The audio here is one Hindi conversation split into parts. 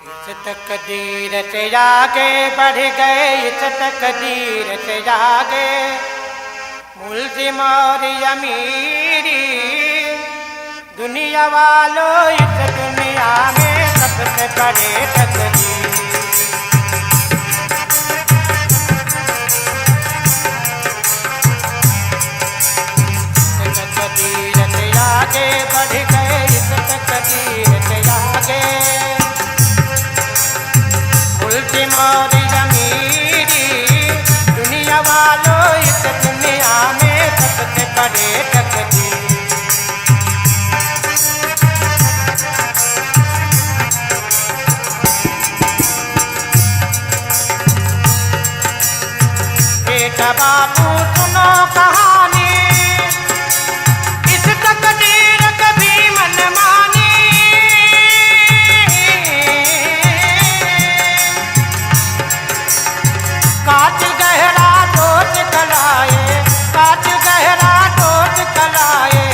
इस तकदीर से आगे बढ़ गए, इस तकदीर से आगे मुल्ज़िम और अमीरी। दुनिया वालों इस दुनिया में सबसे बड़े तकदीर। इस तकदीर से आगे बढ़ गए, इस तकदीर से आगे मुल्ज़िम और अमीरी। दुनिया वालों इस दुनिया में सबसे बड़े तकदीर। बेटा बाबू सुनो कहानी, इस तकदीर कभी मनमानी। काट गहरा डोज कलाए, काट गहरा डोज कलाए,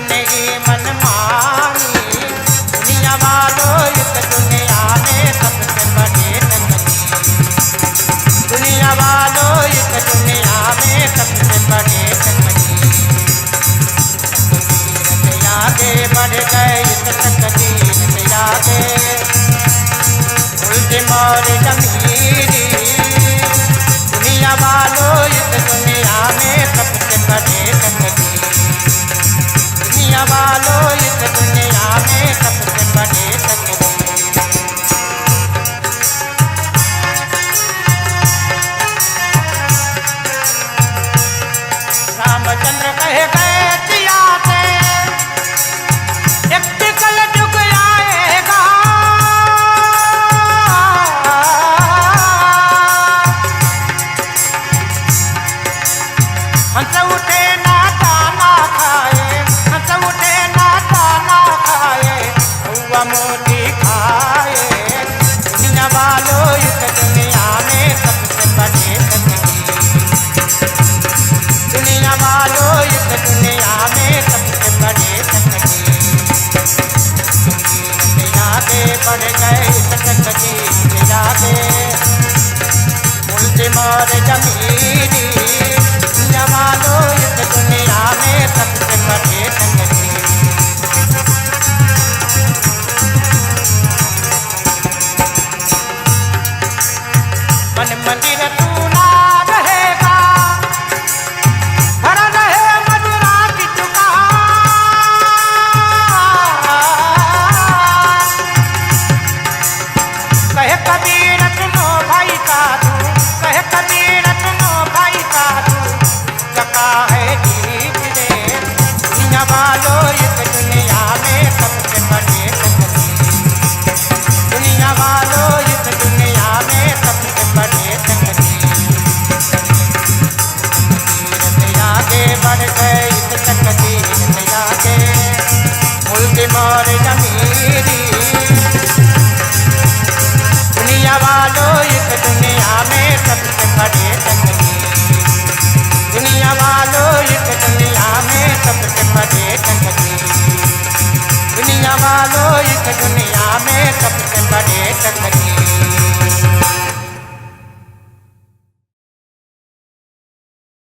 नहीं मनमानी। दुनिया वालों इस दुनिया में सबसे बड़े तकदीर। दुनिया वालों इस दुनिया में सबसे बड़े तकदीर। तकदीर से आगे बढ़ गए, इस तकदीर से आगे मुल्ज़िम और अमीरी। दुनिया वालों इस दुनिया में सबसे बड़े तकदीर। दुनिया वालों इस दुनिया में सबसे बड़े तकदीर। रामचंद्र कहे गए सिया से, एक कल जुग आएगा। हंस उठे ना दाना खाए, हंस उठे ना दाना खाए, हुआ मोती खाए। दुनिया वालों इस दुनिया में सबसे बड़े तकदीर। दुनिया वालों इस दुनिया में सबसे बड़े तकदीर। तकदीर से आगे बढ़ गए, इस तकदीर से आगे मुल्ज़िम और अमीरी। दुनिया वालों इस दुनिया में सबसे बड़े तकदीर। मन मंदिर